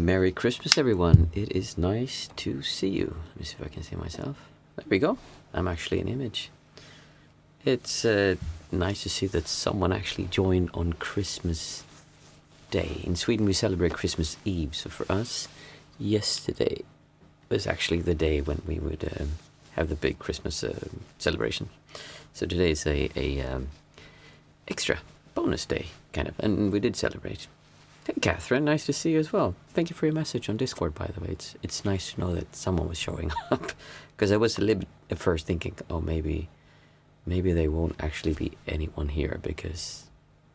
Merry Christmas, everyone. It is nice to see you. Let me see if I can see myself. There we go. I'm actually an image. It's nice to see that someone actually joined on Christmas Day. In Sweden, we celebrate Christmas Eve. So for us, yesterday was actually the day when we would have the big Christmas celebration. So today is a extra bonus day, kind of. And we did celebrate. Hey, Catherine, nice to see you as well. Thank you for your message on Discord, by the way. It's nice to know that someone was showing up. Because I was a little bit at first thinking, oh, maybe there won't actually be anyone here because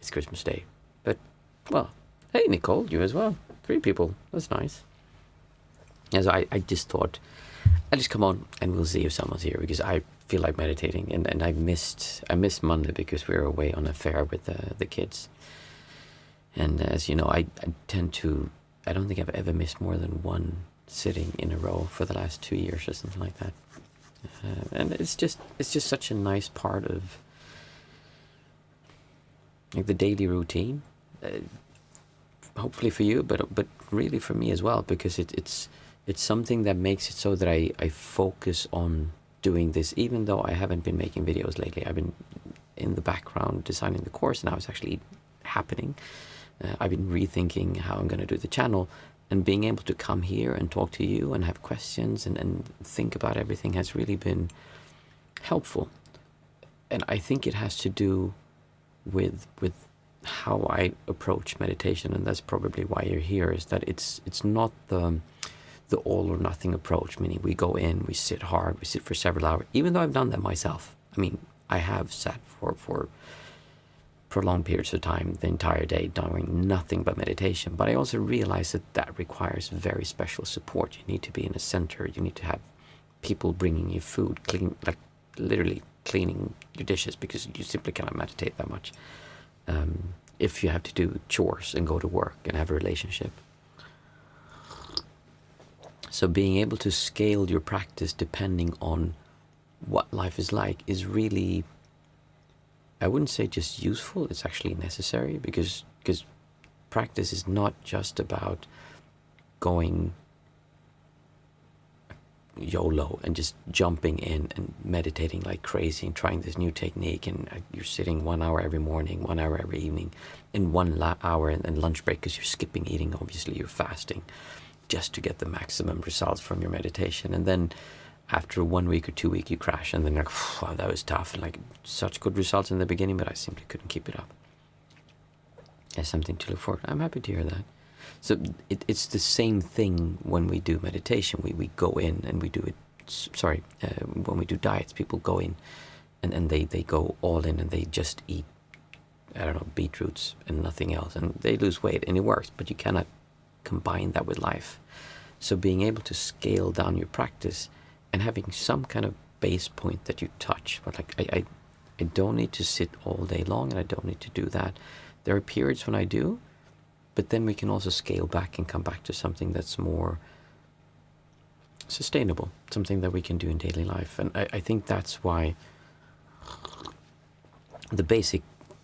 it's Christmas Day. But, well, hey, Nicole, you as well. 3 people. That's nice. And so I just thought, I'll just come on and we'll see if someone's here because I feel like meditating. And I missed Monday because we were away on a fair with the kids. And as you know, I don't think I've ever missed more than one sitting in a row for the last 2 years or something like that. And it's just such a nice part of like the daily routine. Hopefully for you, but really for me as well, because it's something that makes it so that I focus on doing this, even though I haven't been making videos lately. I've been in the background designing the course, and now it's actually happening. I've been rethinking how I'm going to do the channel, and being able to come here and talk to you and have questions and think about everything has really been helpful. And I think it has to do with how I approach meditation, and that's probably why you're here, is that it's not the all or nothing approach, meaning we go in, we sit hard, we sit for several hours, even though I've done that myself. I mean, I have sat for long periods of time, the entire day, doing nothing but meditation. But I also realize that requires very special support. You need to be in a center. You need to have people bringing you food, literally cleaning your dishes, because you simply cannot meditate that much if you have to do chores and go to work and have a relationship. So being able to scale your practice depending on what life is like is really, I wouldn't say just useful, it's actually necessary, because practice is not just about going YOLO and just jumping in and meditating like crazy and trying this new technique, and you're sitting 1 hour every morning, 1 hour every evening, in 1 hour and lunch break, because you're skipping eating, obviously you're fasting, just to get the maximum results from your meditation. And then after 1 week or 2 weeks, you crash, and then you're like, wow, that was tough, and like such good results in the beginning, but I simply couldn't keep it up. There's something to look forward to. I'm happy to hear that. So it's the same thing when we do meditation. We go in and we do it. When we do diets, people go in and they go all in and they just eat, I don't know, beetroots and nothing else, and they lose weight and it works, but you cannot combine that with life. So being able to scale down your practice and having some kind of base point that you touch, but like I don't need to sit all day long, and I don't need to do that. There are periods when I do, but then we can also scale back and come back to something that's more sustainable, something that we can do in daily life. And I think that's why the basic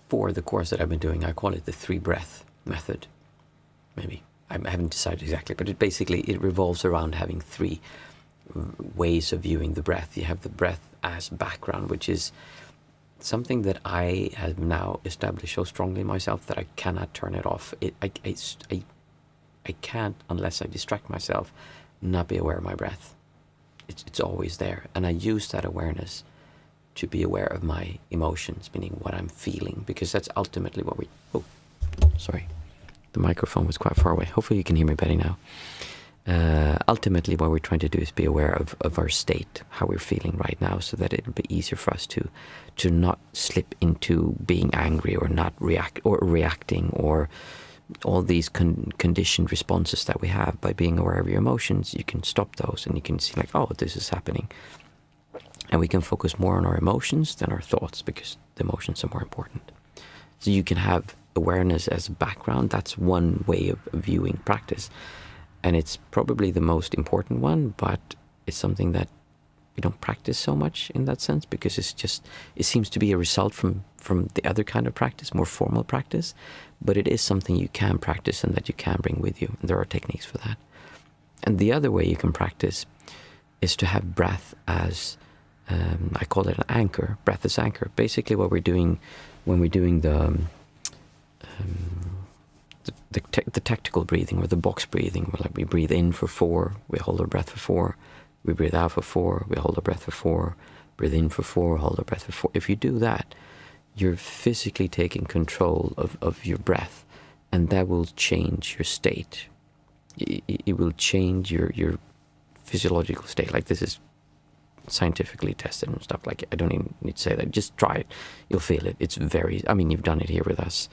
for the course that I've been doing, I call it the 3 breath method. Maybe I haven't decided exactly, but it revolves around having 3 ways of viewing the breath. You have the breath as background, which is something that I have now established so strongly in myself that I cannot turn it off. I can't, unless I distract myself, not be aware of my breath. It's always there, and I use that awareness to be aware of my emotions, meaning what I'm feeling, because that's ultimately what the microphone was quite far away. Hopefully you can hear me better now. Ultimately, what we're trying to do is be aware of our state, how we're feeling right now, so that it'll be easier for us to not slip into being angry or not reacting, or all these conditioned responses that we have. By being aware of your emotions, you can stop those and you can see like, oh, this is happening. And we can focus more on our emotions than our thoughts, because the emotions are more important. So you can have awareness as a background. That's one way of viewing practice. And it's probably the most important one, but it's something that practice so much in that sense, because it seems to be a result from the other kind of practice, more formal practice, but it is something you can practice and that you can bring with you, and there are techniques for that. And the other way you can practice is to have breath as, I call it an anchor, breath as anchor. Basically what we're doing when we're doing the tactical breathing or the box breathing, where like we breathe in for 4, we hold our breath for 4, we breathe out for 4, we hold our breath for 4, breathe in for 4, hold our breath for 4. If you do that, you're physically taking control of your breath, and that will change your state. It will change your physiological state. Like, this is scientifically tested and stuff. Like, I don't even need to say that. Just try it. You'll feel it. It's very, I mean, you've done it here with us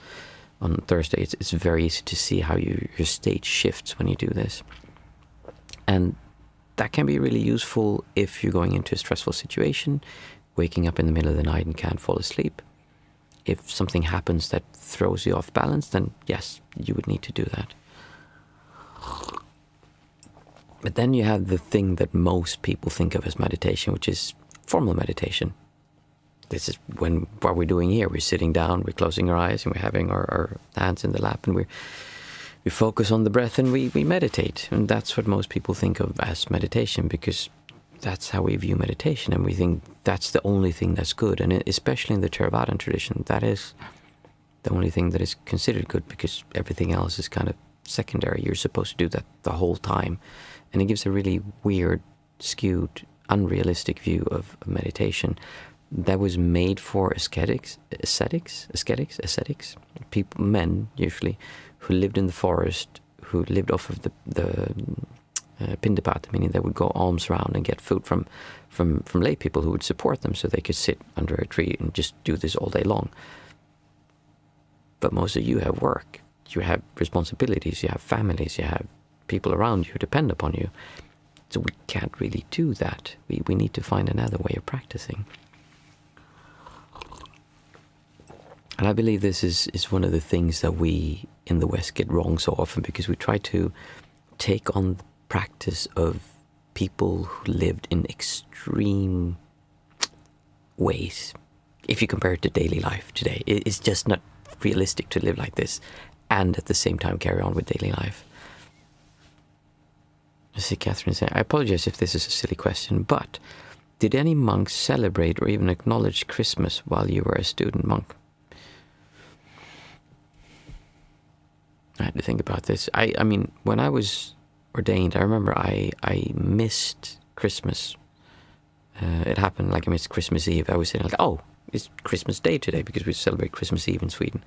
on Thursday. It's very easy to see how your state shifts when you do this. And that can be really useful if you're going into a stressful situation, waking up in the middle of the night and can't fall asleep. If something happens that throws you off balance, then yes, you would need to do that. But then you have the thing that most people think of as meditation, which is formal meditation. This is what we're doing here. We're sitting down, we're closing our eyes, and we're having our hands in the lap, and we focus on the breath, and we meditate. And that's what most people think of as meditation, because that's how we view meditation, and we think that's the only thing that's good. And especially in the Theravadan tradition, that is the only thing that is considered good, because everything else is kind of secondary. You're supposed to do that the whole time. And it gives a really weird, skewed, unrealistic view of meditation that was made for ascetics, people, men usually, who lived in the forest, who lived off of the pindapat, meaning they would go alms around and get food from lay people who would support them, so they could sit under a tree and just do this all day long. But most of you have work, you have responsibilities, you have families, you have people around you who depend upon you. So we can't really do that. We need to find another way of practicing. And I believe this is one of the things that we in the West get wrong so often, because we try to take on the practice of people who lived in extreme ways. If you compare it to daily life today, it's just not realistic to live like this and at the same time carry on with daily life. I see Catherine saying, I apologize if this is a silly question, but did any monks celebrate or even acknowledge Christmas while you were a student monk? I had to think about this. I mean, when I was ordained, I remember I missed Christmas. It happened like I missed Christmas Eve. I was saying like, oh, it's Christmas Day today, because we celebrate Christmas Eve in Sweden.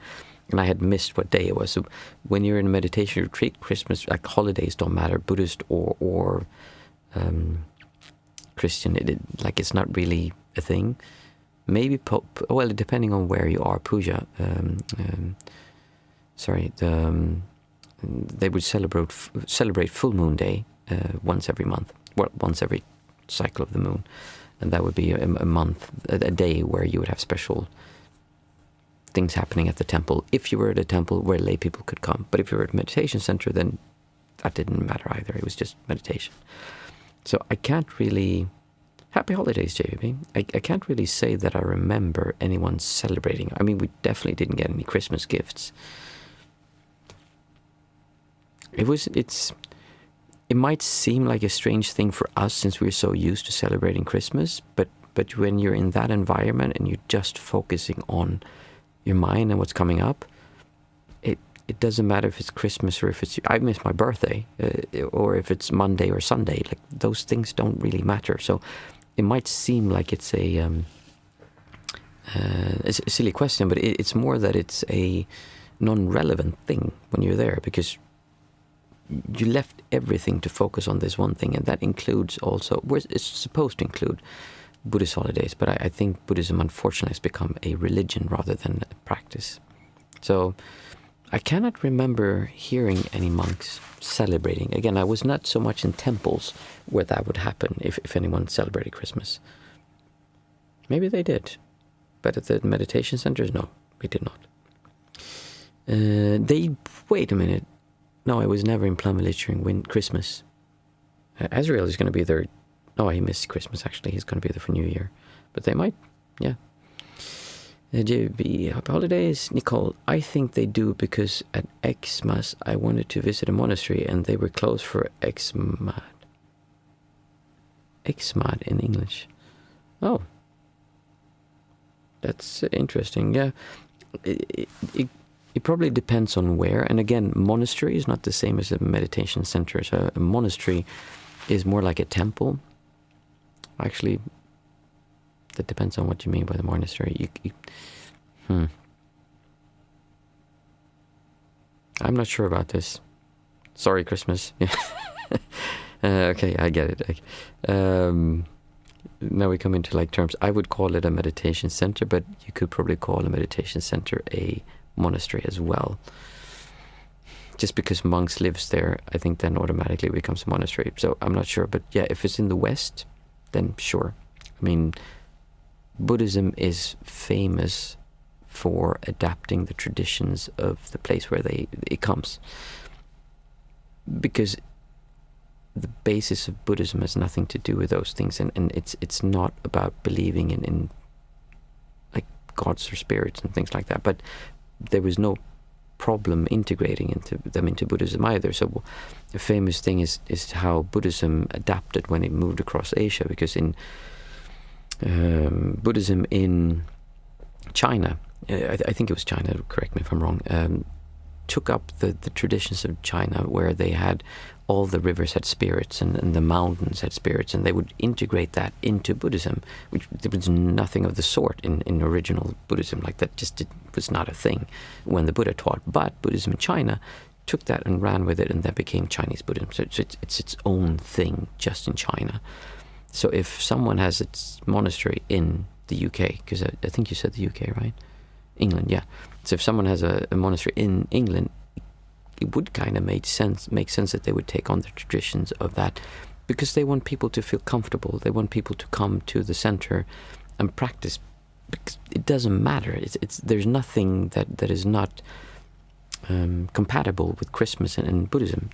And I had missed what day it was. So when you're in a meditation retreat, Christmas, like holidays don't matter, Buddhist or Christian, it's not really a thing. Maybe, well, depending on where you are, puja, they would celebrate full moon day once every month, well, once every cycle of the moon. And that would be a month, a day where you would have special things happening at the temple. If you were at a temple where lay people could come. But if you were at a meditation center, then that didn't matter either. It was just meditation. So I can't really... Happy holidays, JVB. I can't really say that I remember anyone celebrating. I mean, we definitely didn't get any Christmas gifts. It might seem like a strange thing for us since we're so used to celebrating Christmas, but when you're in that environment and you're just focusing on your mind and what's coming up, it doesn't matter if it's Christmas or if it's... I miss my birthday, or if it's Monday or Sunday. Like, those things don't really matter. So it might seem like it's a silly question, but it's more that it's a non-relevant thing when you're there, because you left everything to focus on this one thing, and that includes also, it's supposed to include Buddhist holidays, but I think Buddhism unfortunately has become a religion rather than a practice. So I cannot remember hearing any monks celebrating. Again, I was not so much in temples where that would happen if anyone celebrated Christmas. Maybe they did, but at the meditation centers, no, we did not. Wait a minute. No, I was never in Plum Village during Christmas. Azrael is going to be there. Oh, he missed Christmas, actually. He's going to be there for New Year. But they might, yeah. JB, happy holidays. Nicole, I think they do because at Xmas I wanted to visit a monastery and they were closed for Xmas. Xmas in English. Oh. That's interesting, yeah. It probably depends on where. And again, monastery is not the same as a meditation center. So a monastery is more like a temple. Actually, that depends on what you mean by the monastery. I'm not sure about this. Sorry, Christmas. Okay, I get it. Now we come into like terms. I would call it a meditation center, but you could probably call a meditation center a monastery as well. Just because monks lives there, I think then automatically it becomes a monastery. So I'm not sure, but yeah, if it's in the West, then sure. I mean, Buddhism is famous for adapting the traditions of the place where it comes. Because the basis of Buddhism has nothing to do with those things, and it's not about believing in like gods or spirits and things like that. But there was no problem integrating them into Buddhism either. So the famous thing is how Buddhism adapted when it moved across Asia, because in Buddhism in China, I think it was China, correct me if I'm wrong, took up the traditions of China, where they had all the rivers had spirits and the mountains had spirits, and they would integrate that into Buddhism, which there was nothing of the sort in original Buddhism. Like that was not a thing when the Buddha taught. But Buddhism in China took that and ran with it, and that became Chinese Buddhism. So it's its own thing just in China. So if someone has its monastery in the UK, because I think you said the UK, right? England, yeah. So if someone has a monastery in England, it would kind of make sense that they would take on the traditions of that, because they want people to feel comfortable. They want people to come to the center and practice. Because it doesn't matter. There's nothing that is not compatible with Christmas and Buddhism.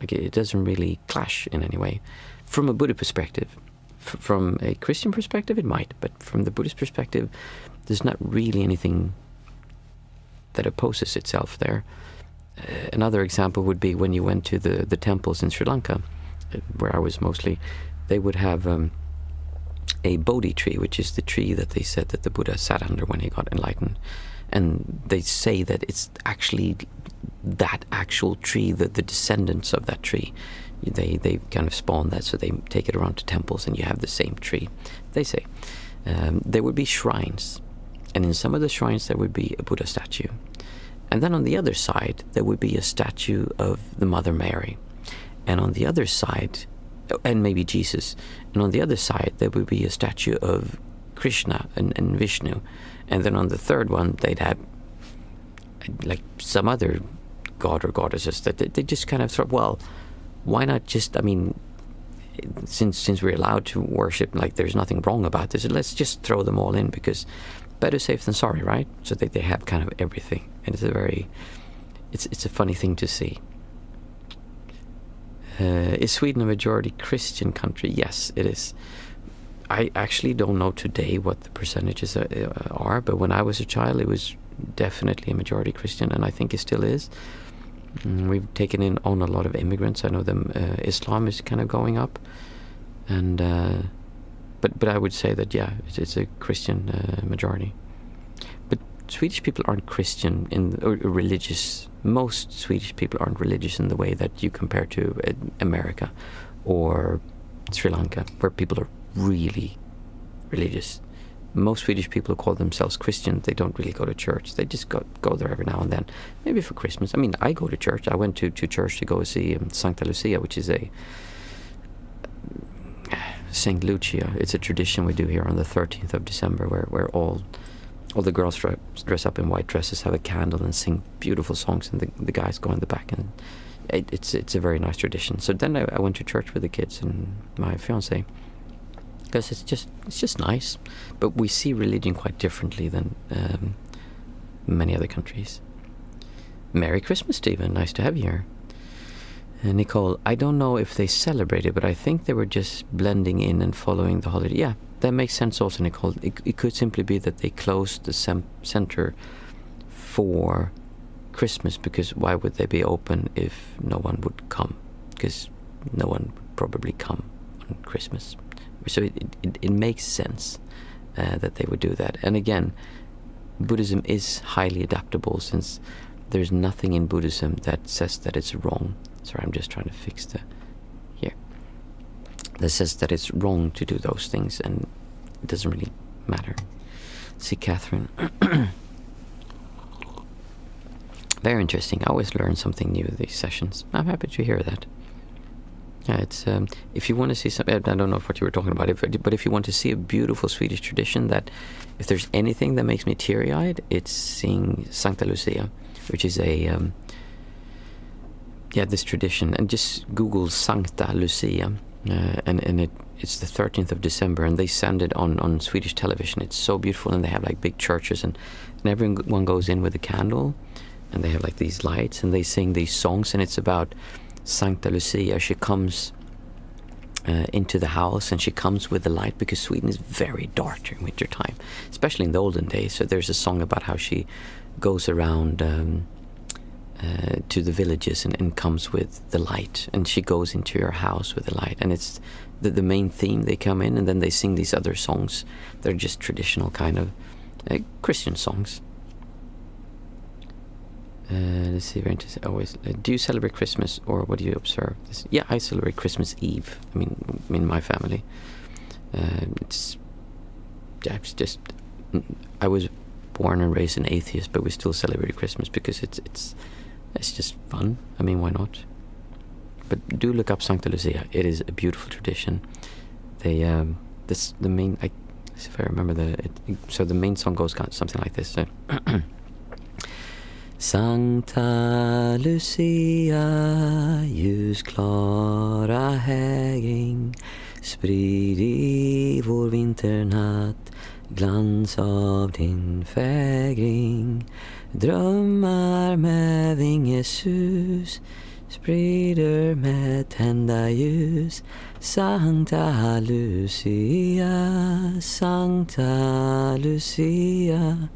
It doesn't really clash in any way. From a Buddhist perspective, from a Christian perspective, it might, but from the Buddhist perspective, there's not really anything that opposes itself there. Another example would be when you went to the temples in Sri Lanka, where I was mostly, they would have a Bodhi tree, which is the tree that they said that the Buddha sat under when he got enlightened. And they say that it's actually that actual tree, the descendants of that tree. They kind of spawn that, so they take it around to temples and you have the same tree, they say. There would be shrines, and in some of the shrines there would be a Buddha statue. And then on the other side, there would be a statue of the Mother Mary. And on the other side, and maybe Jesus. And on the other side, there would be a statue of Krishna and Vishnu. And then on the third one, they'd have like some other god or goddesses that they just kind of thought, well, why not just, I mean, since we're allowed to worship, like there's nothing wrong about this, let's just throw them all in, because better safe than sorry, right? So they have kind of everything. And it's a funny thing to see. Is Sweden a majority Christian country? Yes, it is. I actually don't know today what the percentages are, but when I was a child, it was definitely a majority Christian, and I think it still is. We've taken on a lot of immigrants. I know Islam is kind of going up, and but I would say that it's a Christian majority. But Swedish people aren't Christian or religious. Most Swedish people aren't religious in the way that you compare to America or Sri Lanka, where people are really religious. Most Swedish people who call themselves Christian, they don't really go to church. They just go there every now and then, maybe for Christmas. I mean, I go to church. I went to church to go see Sancta Lucia, which is a Saint Lucia. It's a tradition we do here on the 13th of December, where all the girls dress up in white dresses, have a candle, and sing beautiful songs, and the guys go in the back, and it's a very nice tradition. So then I went to church with the kids and my fiance, because it's just nice. But we see religion quite differently than many other countries. Merry Christmas, Stephen. Nice to have you here. Nicole, I don't know if they celebrated, but I think they were just blending in and following the holiday. Yeah, that makes sense also, Nicole. It could simply be that they closed the center for Christmas, because why would they be open if no one would come? Because no one would probably come on Christmas. So it makes sense that they would do that. And again, Buddhism is highly adaptable, since there's nothing in Buddhism that says that it's wrong. Sorry, I'm just trying to fix here. That says that it's wrong to do those things, and it doesn't really matter. See, Catherine. Very interesting. I always learn something new in these sessions. I'm happy to hear that. Yeah, it's if you want to see some, I don't know what you were talking about, but if you want to see a beautiful Swedish tradition, that if there's anything that makes me teary-eyed, it's seeing Sankta Lucia, which is this tradition. And just Google Sankta Lucia, and it's the 13th of December, and they send it on Swedish television. It's so beautiful, and they have like big churches, and everyone goes in with a candle, and they have like these lights, and they sing these songs, and it's about Sankta Lucia. She comes into the house, and she comes with the light, because Sweden is very dark during winter time, especially in the olden days. So there's a song about how she goes around to the villages and comes with the light, and she goes into your house with the light, and it's the main theme. They come in, and then they sing these other songs. They're just traditional kind of Christian songs. Let's see, very interesting. Always, do you celebrate Christmas, or what do you observe? Yeah, I celebrate Christmas Eve. I mean, my family. It's just. I was born and raised an atheist, but we still celebrate Christmas because it's just fun. I mean, why not? But do look up Sankta Lucia. It is a beautiful tradition. They the main. If I remember so the main song goes something like this. Sankta Lucia, ljusklara hägring, sprid i vår vinternatt glans av din fägring. Drömmar med vingesus, sprider med tända ljus. Sankta Lucia, Sankta Lucia.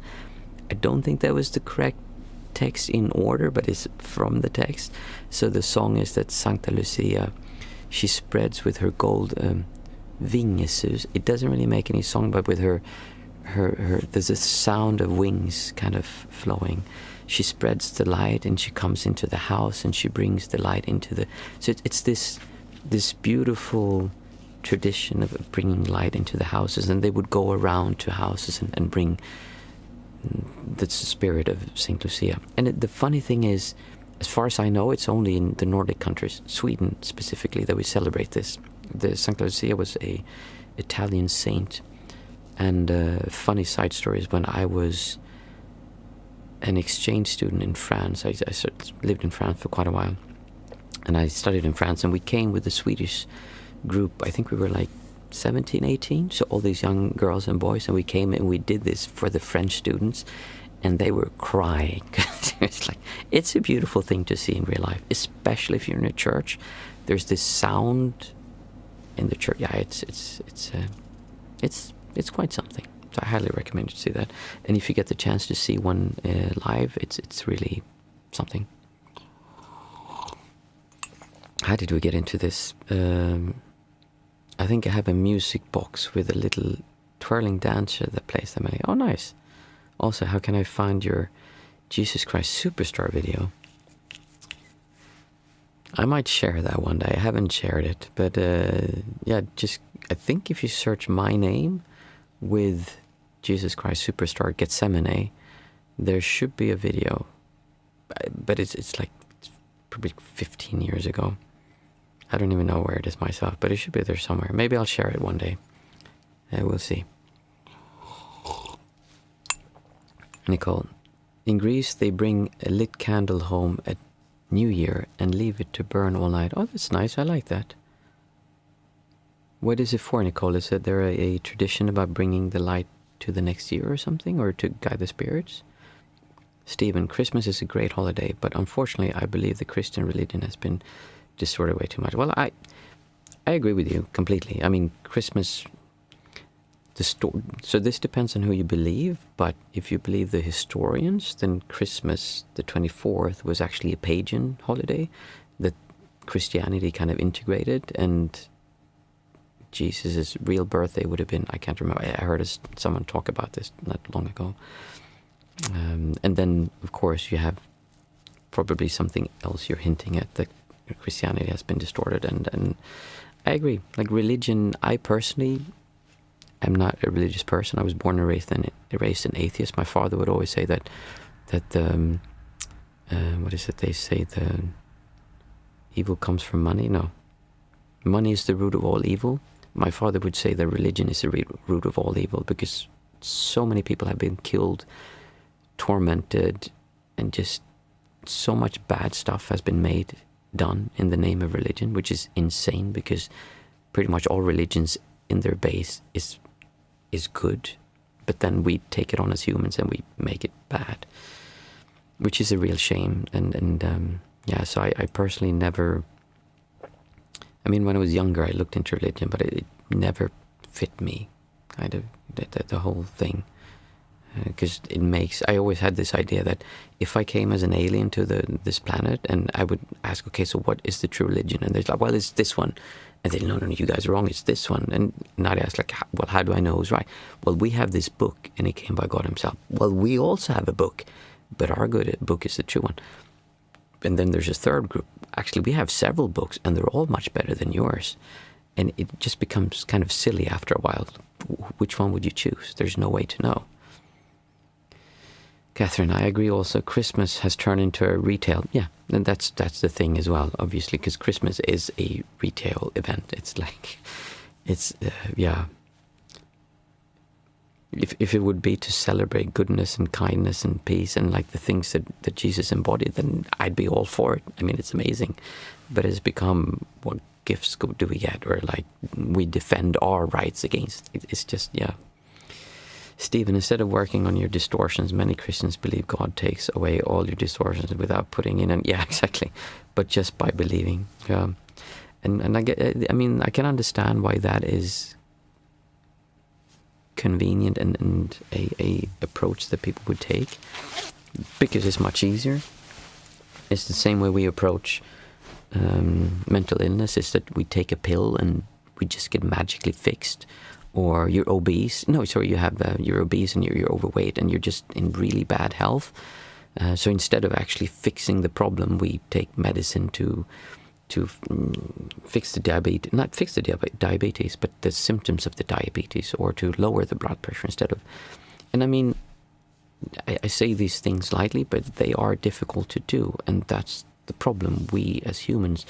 I don't think that was the correct text in order, but it's from the text. So the song is that Sankta Lucia, she spreads with her gold vingesus. It doesn't really make any song, but with her there's a sound of wings kind of flowing. She spreads the light, and she comes into the house, and she brings the light into the. So it's this beautiful tradition of bringing light into the houses, and they would go around to houses and bring the spirit of Saint Lucia. And the funny thing is, as far as I know, it's only in the Nordic countries, Sweden specifically, that we celebrate this. The Saint Lucia was a Italian saint. And funny side story is, when I was an exchange student in France, I lived in France for quite a while, and I studied in France, and we came with the Swedish group. I think we were like 17, 18, so all these young girls and boys, and we came and we did this for the French students, and they were crying. It's a beautiful thing to see in real life, especially if you're in a church. There's this sound in the church. Yeah, it's quite something. So I highly recommend you to see that. And if you get the chance to see one live, it's really something. How did we get into this? I think I have a music box with a little twirling dancer that plays the melody. Oh, nice. Also, how can I find your Jesus Christ Superstar video? I might share that one day. I haven't shared it, but I think if you search my name with Jesus Christ Superstar Gethsemane, there should be a video, but it's probably 15 years ago. I don't even know where it is myself, but it should be there somewhere. Maybe I'll share it one day. We'll see. Nicole, in Greece they bring a lit candle home at New Year and leave it to burn all night. Oh, that's nice. I like that. What is it for, Nicole? Is there a tradition about bringing the light to the next year or something, or to guide the spirits? Stephen, Christmas is a great holiday, but unfortunately I believe the Christian religion has been distorted way too much. Well, I agree with you completely. I mean, Christmas, so this depends on who you believe, but if you believe the historians, then Christmas, the 24th, was actually a pagan holiday that Christianity kind of integrated, and Jesus' real birthday would have been, I can't remember, I heard someone talk about this not long ago. And then, of course, you have probably something else you're hinting at, that Christianity has been distorted, and I agree. Like religion, I personally am not a religious person. I was born and raised an atheist. My father would always say that what is it they say, the evil comes from money? No. Money is the root of all evil. My father would say that religion is the root of all evil, because so many people have been killed, tormented, and just so much bad stuff has been done in the name of religion, which is insane, because pretty much all religions in their base is good, but then we take it on as humans and we make it bad, which is a real shame. And so I personally never, I mean, when I was younger I looked into religion, but it never fit me, kind of, the whole thing. Because I always had this idea that if I came as an alien to this planet, and I would ask, okay, so what is the true religion? And they're like, well, it's this one. And they, no, you guys are wrong, it's this one. And now they ask, like, well, how do I know who's right? Well, we have this book, and it came by God himself. Well, we also have a book, but our good book is the true one. And then there's a third group. Actually, we have several books, and they're all much better than yours. And it just becomes kind of silly after a while. Which one would you choose? There's no way to know. Catherine, I agree also. Christmas has turned into a retail. Yeah, and that's the thing as well, obviously, because Christmas is a retail event. It's like, yeah. If it would be to celebrate goodness and kindness and peace and like the things that Jesus embodied, then I'd be all for it. I mean, it's amazing. But it's become, what gifts do we get? Or like, we defend our rights against. It's just, yeah. Stephen, instead of working on your distortions, many Christians believe God takes away all your distortions without putting in, and yeah, exactly, but just by believing. And I mean, I can understand why that is convenient and a approach that people would take, because it's much easier. It's the same way we approach mental illness, is that we take a pill and we just get magically fixed. Or you're obese. No, sorry, you're obese and you're overweight and you're just in really bad health. So instead of actually fixing the problem, we take medicine to fix the diabetes, not fix the diabetes, but the symptoms of the diabetes, or to lower the blood pressure instead of. And I mean, I say these things lightly, but they are difficult to do, and that's the problem. We as humans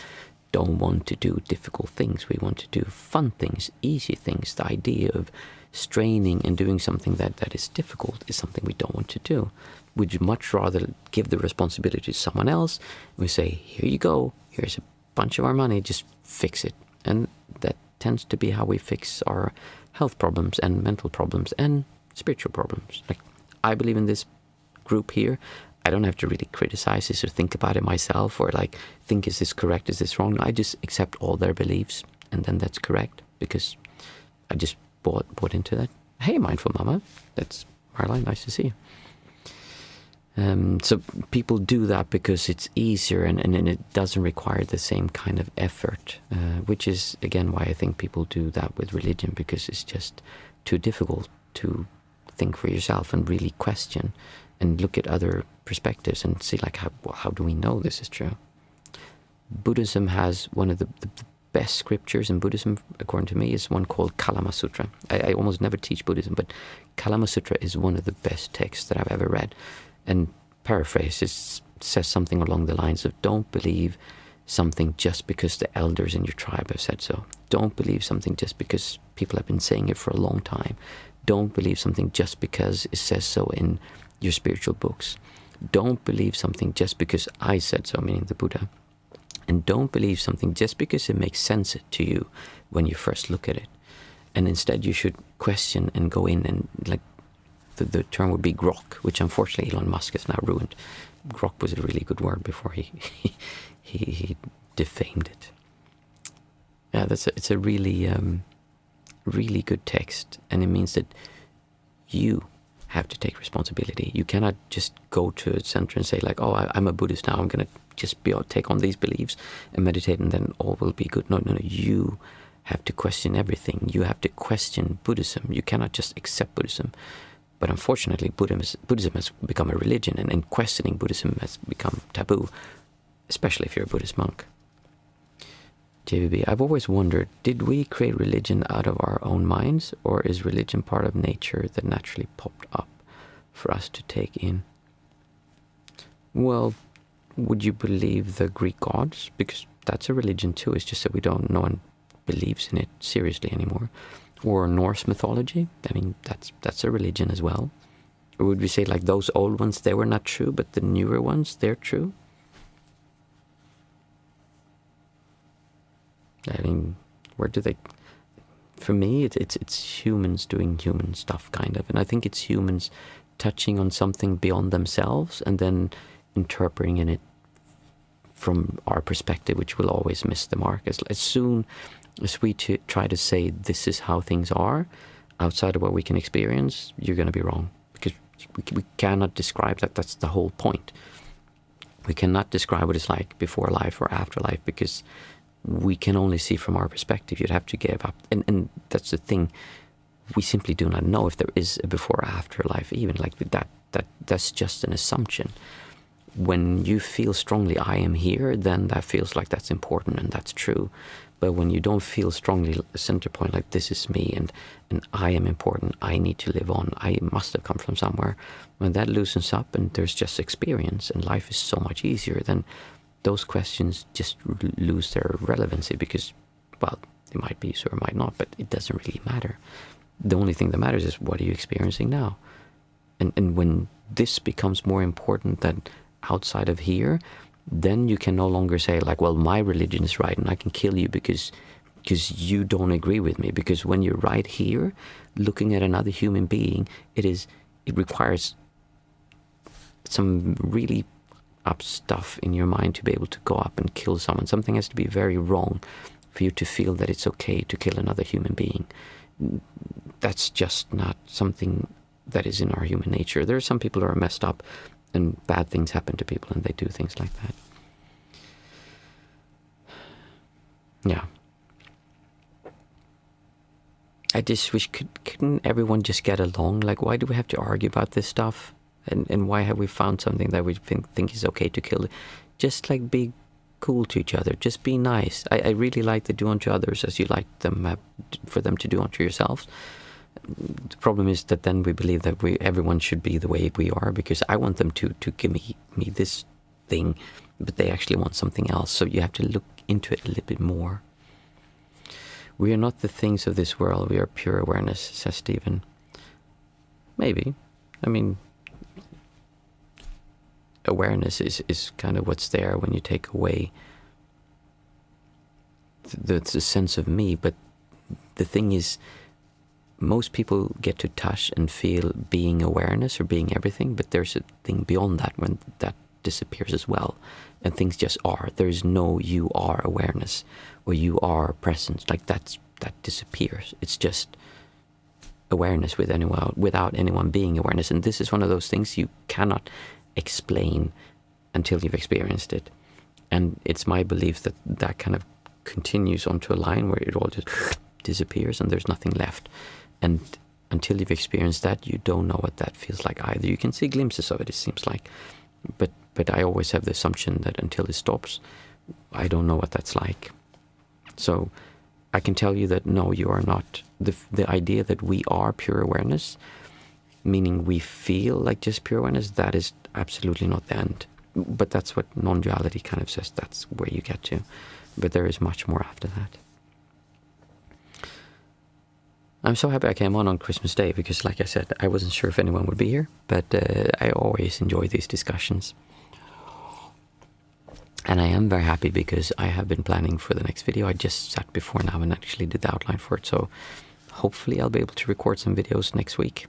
don't want to do difficult things. We want to do fun things, easy things. The idea of straining and doing something that is difficult is something we don't want to do. We'd much rather give the responsibility to someone else. We say, here you go, here's a bunch of our money, just fix it. And that tends to be how we fix our health problems and mental problems and spiritual problems. Like, I believe in this group here. I don't have to really criticize this or think about it myself, or like think, is this correct, is this wrong? No, I just accept all their beliefs, and then that's correct, because I just bought into that. Hey, Mindful Mama, that's Marlene, nice to see you. So people do that because it's easier, and it doesn't require the same kind of effort, which is, again, why I think people do that with religion, because it's just too difficult to think for yourself and really question and look at other perspectives and see, like, how do we know this is true? Buddhism has one of the best scriptures in Buddhism, according to me, is one called Kalama Sutra. I almost never teach Buddhism, but Kalama Sutra is one of the best texts that I've ever read. And paraphrase, it says something along the lines of, don't believe something just because the elders in your tribe have said so. Don't believe something just because people have been saying it for a long time. Don't believe something just because it says so in your spiritual books. Don't believe something just because I said so, meaning the Buddha. And don't believe something just because it makes sense to you when you first look at it. And instead you should question and go in and, like, the term would be grok, which unfortunately Elon Musk has now ruined. Grok was a really good word before he defamed it. Yeah, it's a really, really good text, and it means that you have to take responsibility. You cannot just go to a center and say like, oh, I'm a Buddhist now, I'm going to just take on these beliefs and meditate and then all will be good. No, you have to question everything. You have to question Buddhism. You cannot just accept Buddhism. But unfortunately, Buddhism has become a religion, and questioning Buddhism has become taboo, especially if you're a Buddhist monk. JVB, I've always wondered, did we create religion out of our own minds, or is religion part of nature that naturally popped up for us to take in? Well, would you believe the Greek gods? Because that's a religion too, it's just that no one believes in it seriously anymore. Or Norse mythology, I mean, that's a religion as well. Or would we say like those old ones, they were not true, but the newer ones, they're true? I mean, where do they... For me, it's humans doing human stuff, kind of. And I think it's humans touching on something beyond themselves and then interpreting it from our perspective, which will always miss the mark. As soon as we try to say this is how things are, outside of what we can experience, you're going to be wrong. Because we cannot describe that. That's the whole point. We cannot describe what it's like before life or after life, because we can only see from our perspective. You'd have to give up. And that's the thing. We simply do not know if there is a before or after life, even like that's just an assumption. When you feel strongly, I am here, then that feels like that's important and that's true. But when you don't feel strongly a center point, like this is me and I am important, I need to live on, I must have come from somewhere, when that loosens up and there's just experience and life is so much easier, then those questions just lose their relevancy because, well, they might be so or might not, but it doesn't really matter. The only thing that matters is what are you experiencing now? And when this becomes more important than outside of here, then you can no longer say like, well, my religion is right and I can kill you because you don't agree with me. Because when you're right here, looking at another human being, it requires some really up stuff in your mind to be able to go up and kill someone. Something has to be very wrong for you to feel that it's okay to kill another human being. That's just not something that is in our human nature. There are some people who are messed up and bad things happen to people and they do things like that. Yeah. I just wish, couldn't everyone just get along? Like, why do we have to argue about this stuff? And why have we found something that we think is okay to kill? Just like be cool to each other. Just be nice. I really like to do unto others as you like them for them to do unto yourselves. The problem is that then we believe that everyone should be the way we are, because I want them to give me this thing, but they actually want something else. So you have to look into it a little bit more. We are not the things of this world. We are pure awareness, says Stephen. Maybe. I mean, awareness is kind of what's there when you take away the sense of me. But the thing is, most people get to touch and feel being awareness or being everything, but there's a thing beyond that when that disappears as well, and things just are. There is no you are awareness or you are presence. Like that disappears. It's just awareness without anyone being awareness. And this is one of those things you cannot explain until you've experienced it. And it's my belief that that kind of continues onto a line where it all just disappears and there's nothing left. And until you've experienced that, you don't know what that feels like either. You can see glimpses of it seems like. But I always have the assumption that until it stops, I don't know what that's like. So I can tell you that no, you are not. The idea that we are pure awareness, meaning we feel like just pure awareness, that is absolutely not the end. But that's what non-duality kind of says. That's where you get to. But there is much more after that. I'm so happy I came on Christmas Day because, like I said, I wasn't sure if anyone would be here, but I always enjoy these discussions. And I am very happy because I have been planning for the next video. I just sat before now and actually did the outline for it, so hopefully I'll be able to record some videos next week.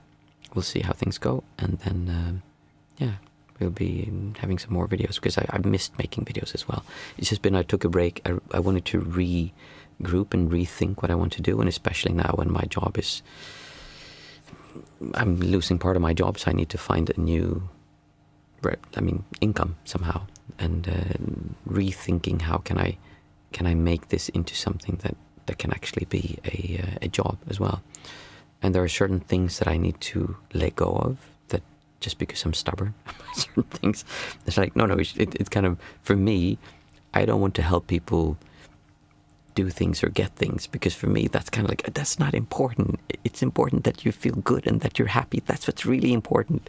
We'll see how things go, and then, yeah, we'll be having some more videos, because I've missed making videos as well. It's just been, I took a break. I wanted to regroup and rethink what I want to do, and especially now when my job is, I'm losing part of my job, so I need to find a new, income somehow, and rethinking how can I make this into something that can actually be a job as well. And there are certain things that I need to let go of, that just because I'm stubborn about certain things, it's like, no, it's kind of, for me, I don't want to help people do things or get things, because for me, that's kind of like, that's not important. It's important that you feel good and that you're happy. That's what's really important.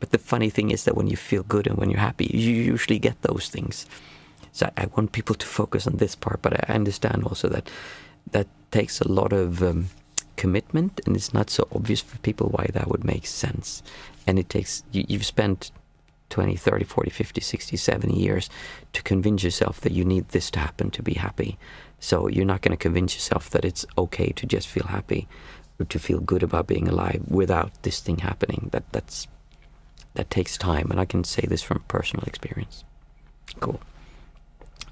But the funny thing is that when you feel good and when you're happy, you usually get those things. So I want people to focus on this part, but I understand also that takes a lot of commitment, and it's not so obvious for people why that would make sense. And it takes, you've spent 20, 30, 40, 50, 60, 70 years to convince yourself that you need this to happen to be happy. So you're not going to convince yourself that it's okay to just feel happy or to feel good about being alive without this thing happening. That takes time, and I can say this from personal experience. Cool.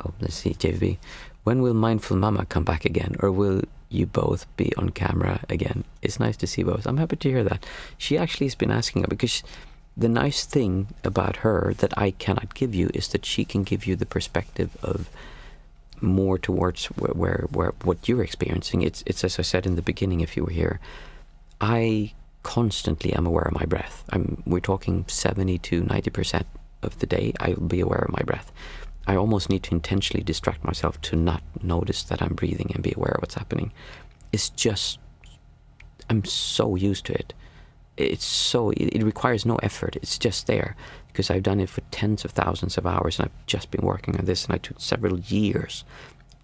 Oh, let's see, JVB. When will Mindful Mama come back again, or will you both be on camera again? It's nice to see both. I'm happy to hear that. She actually has been asking her, because the nice thing about her that I cannot give you is that she can give you the perspective of more towards where what you're experiencing. It's as I said in the beginning, if you were here, I constantly am aware of my breath. We're talking 70 to 90% of the day I'll be aware of my breath. I almost need to intentionally distract myself to not notice that I'm breathing and be aware of what's happening. It's just, I'm so used to it. It requires no effort. It's just there, because I've done it for tens of thousands of hours, and I've just been working on this, and I took several years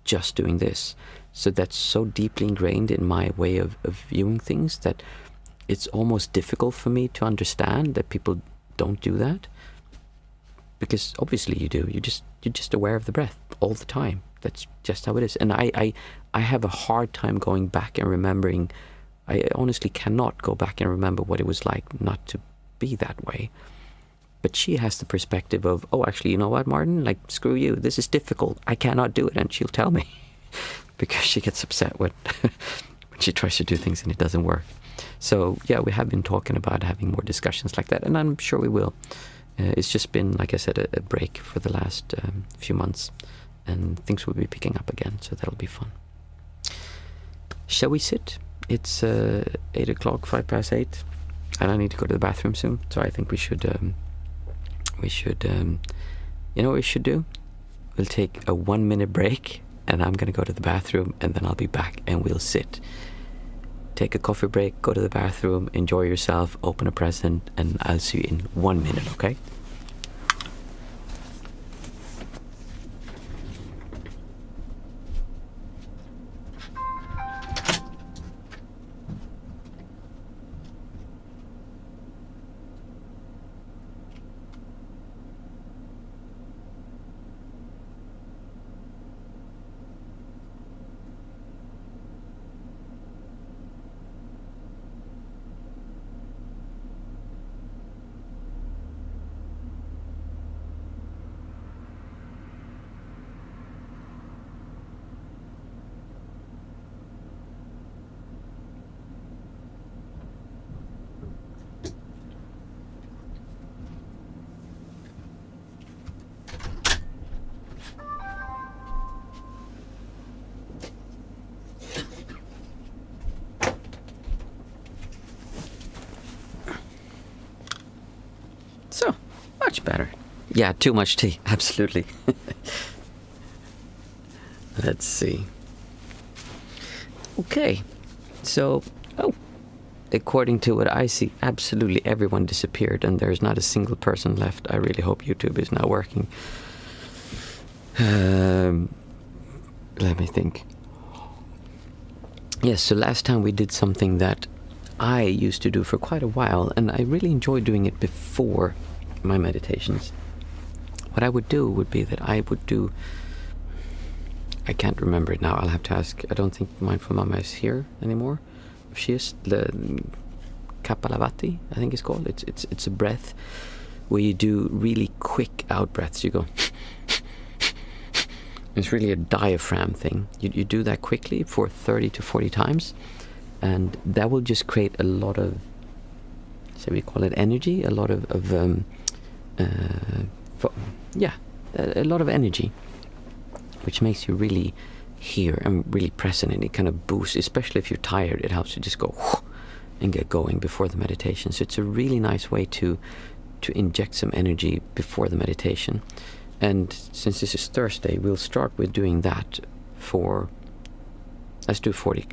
just doing this. So that's so deeply ingrained in my way of viewing things that it's almost difficult for me to understand that people don't do that. Because obviously you do. You're just aware of the breath all the time. That's just how it is. And I have a hard time going back and remembering. I honestly cannot go back and remember what it was like not to be that way. But she has the perspective of, oh, actually, you know what, Martin? Like, screw you. This is difficult. I cannot do it. And she'll tell me. Because she gets upset when she tries to do things and it doesn't work. So, yeah, we have been talking about having more discussions like that. And I'm sure we will. It's just been, like I said, a break for the last few months, and things will be picking up again, so that'll be fun. Shall we sit? It's 8 o'clock, 8:05, and I need to go to the bathroom soon, so I think we should, you know what we should do? We'll take a 1-minute break, and I'm going to go to the bathroom, and then I'll be back, and we'll sit. Take a coffee break, go to the bathroom, enjoy yourself, open a present, and I'll see you in 1 minute, okay? So, much better. Yeah, too much tea, absolutely. Let's see. Okay, so, according to what I see, absolutely everyone disappeared and there's not a single person left. I really hope YouTube is now working. Let me think. Yes, so last time we did something that I used to do for quite a while, and I really enjoyed doing it before my meditations. What I would do would be that I would do, I can't remember it now, I'll have to ask. I don't think Mindful Mama is here anymore. If she is, the Kappalavati, I think it's called. It's a breath where you do really quick out breaths. You go. It's really a diaphragm thing. You do that quickly for 30 to 40 times, and that will just create a lot of, shall we call it energy? A lot of a lot of energy, which makes you really hear and really present, and it kind of boosts, especially if you're tired. It helps you just go and get going before the meditation. So it's a really nice way to inject some energy before the meditation. And since this is Thursday, we'll start with doing that for, let's do 40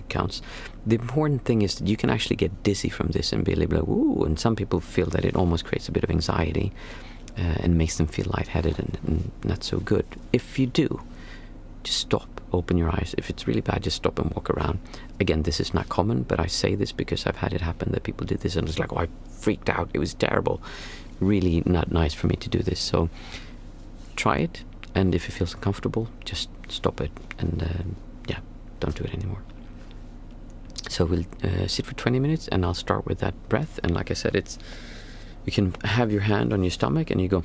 counts. The important thing is that you can actually get dizzy from this and be a little bit like, ooh, and some people feel that it almost creates a bit of anxiety and makes them feel lightheaded and not so good. If you do, just stop, open your eyes. If it's really bad, just stop and walk around. Again, this is not common, but I say this because I've had it happen that people did this and it's like, oh, I freaked out. It was terrible. Really not nice for me to do this. So try it, and if it feels uncomfortable, just stop it, and don't do it anymore. So we'll sit for 20 minutes, and I'll start with that breath. And like I said, you can have your hand on your stomach and you go,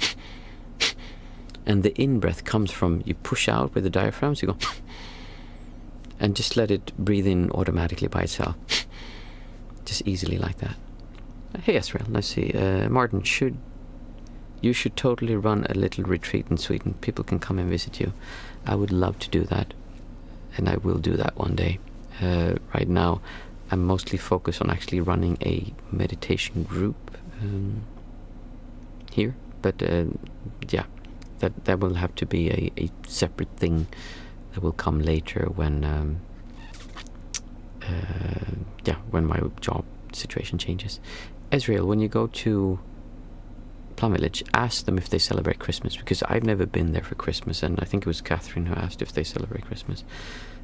and the in-breath comes from, you push out with the diaphragm, so you go, and just let it breathe in automatically by itself, just easily like that. Hey Israel, let's see, Martin, you should totally run a little retreat in Sweden. People can come and visit you. I would love to do that, and I will do that one day. Right now, I'm mostly focused on actually running a meditation group here, but that will have to be a separate thing that will come later when my job situation changes. Israel, when you go to Plum Village, ask them if they celebrate Christmas, because I've never been there for Christmas, and I think it was Catherine who asked if they celebrate Christmas.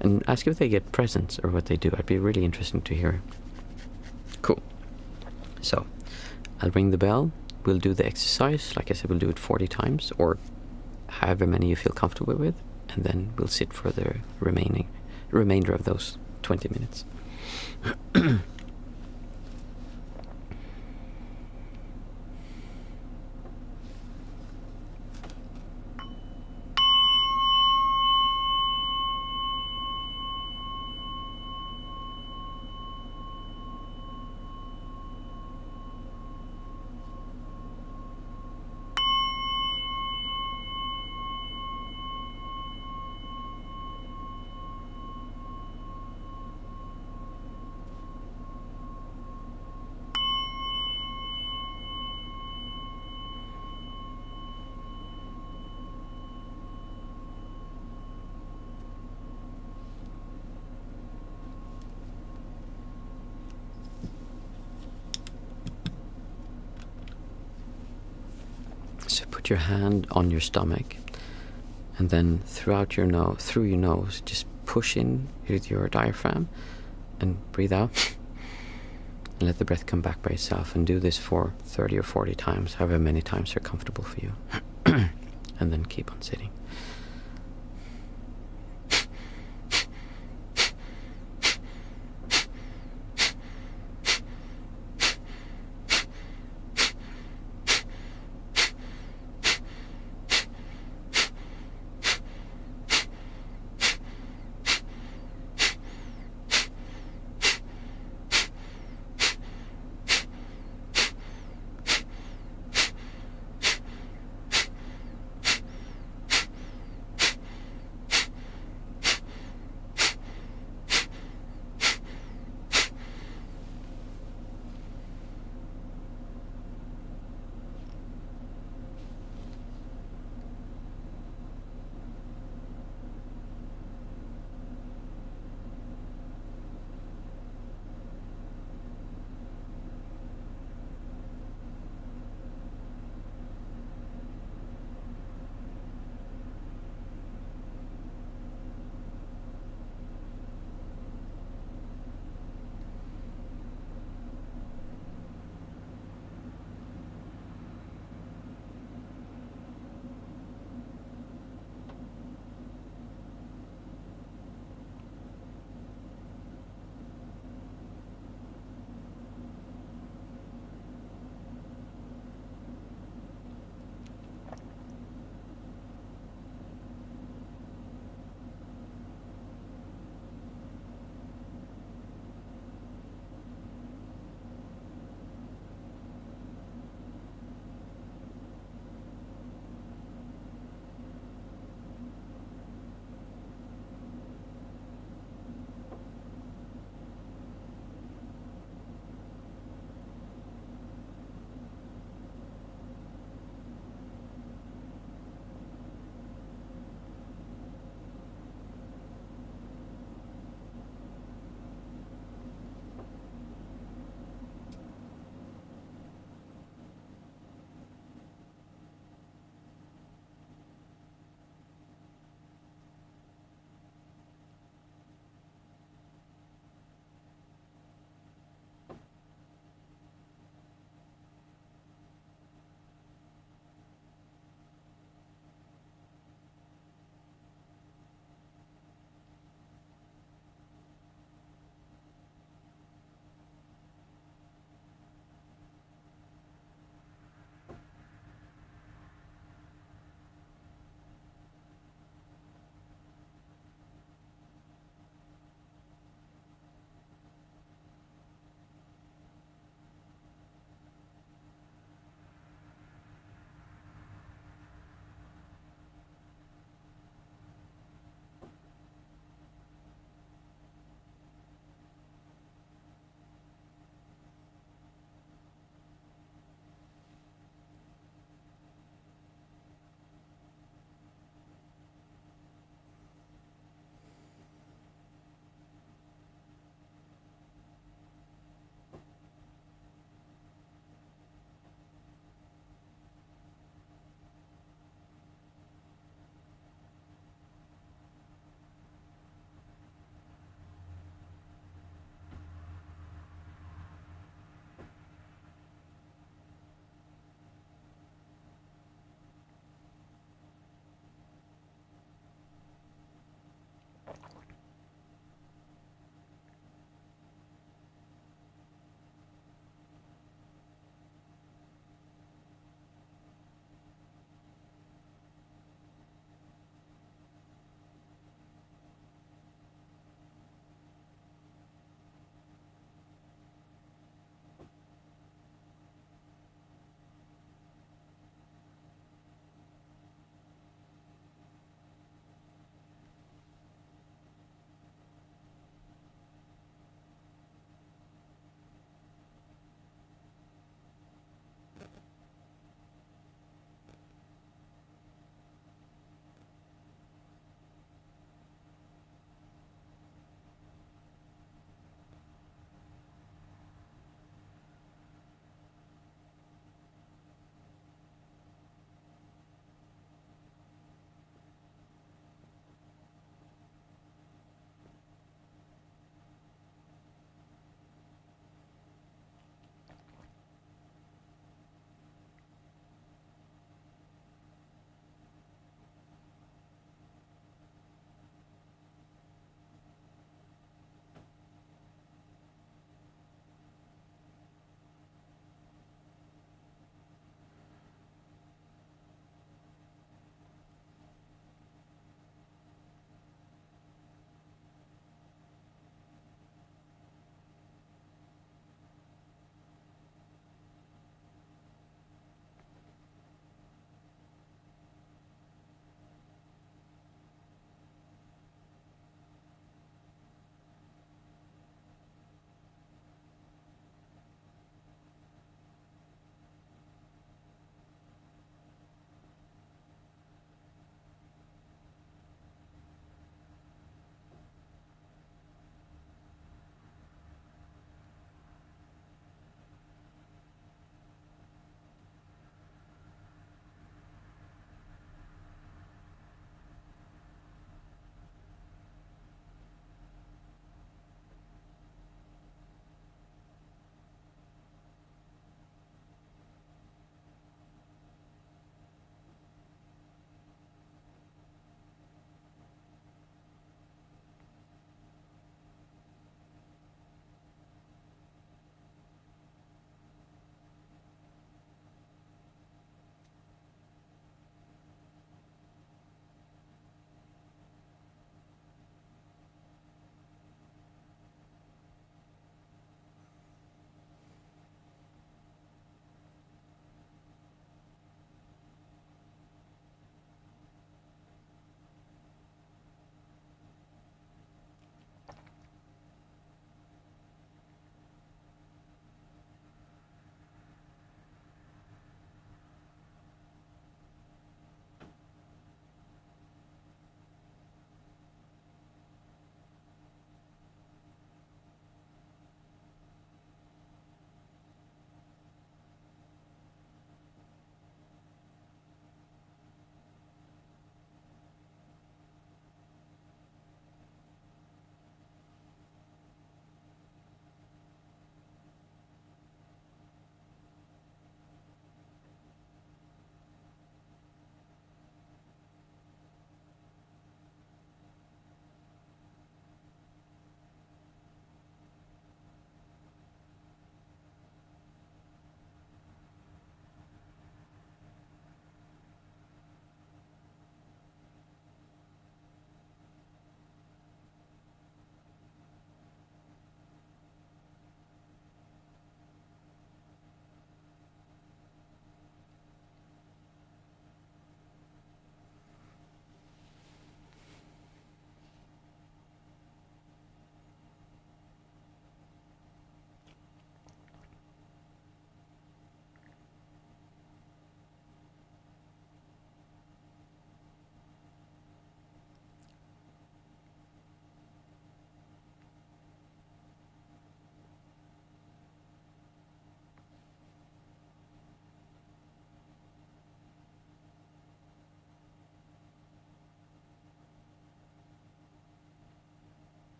And ask if they get presents or what they do. I'd be really interesting to hear. Cool. So, I'll ring the bell. We'll do the exercise. Like I said, we'll do it 40 times, or however many you feel comfortable with, and then we'll sit for the remainder of those 20 minutes. So put your hand on your stomach, and then through your nose, just push in with your diaphragm and breathe out, and let the breath come back by itself. And do this for 30 or 40 times, however many times are comfortable for you. And then keep on sitting.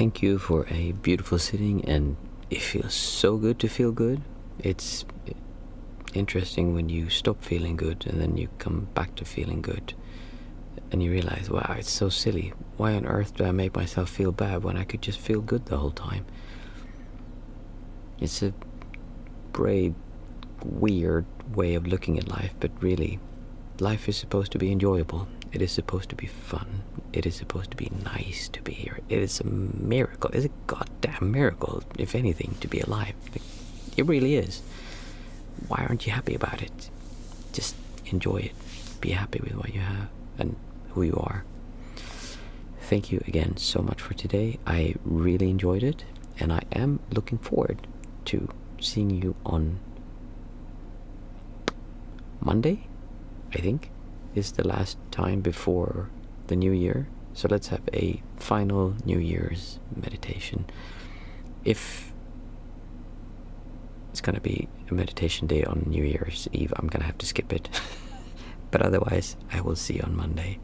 thank you for a beautiful sitting, and it feels so good to feel good. It's interesting when you stop feeling good and then you come back to feeling good and you realize, wow, it's so silly. Why on earth do I make myself feel bad when I could just feel good the whole time? It's a brave, weird way of looking at life, but really, life is supposed to be enjoyable. It is supposed to be fun. It is supposed to be nice to be here. It is a miracle. It's a goddamn miracle, if anything, to be alive. It really is. Why aren't you happy about it? Just enjoy it. Be happy with what you have and who you are. Thank you again so much for today. I really enjoyed it, and I am looking forward to seeing you on Monday, I think, is the last time before the new year. So let's have a final New Year's meditation. If it's going to be a meditation day on New Year's Eve, I'm going to have to skip it. But otherwise, I will see you on Monday.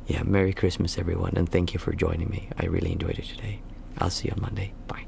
Yeah, Merry Christmas, everyone, and thank you for joining me. I really enjoyed it today. I'll see you on Monday. Bye.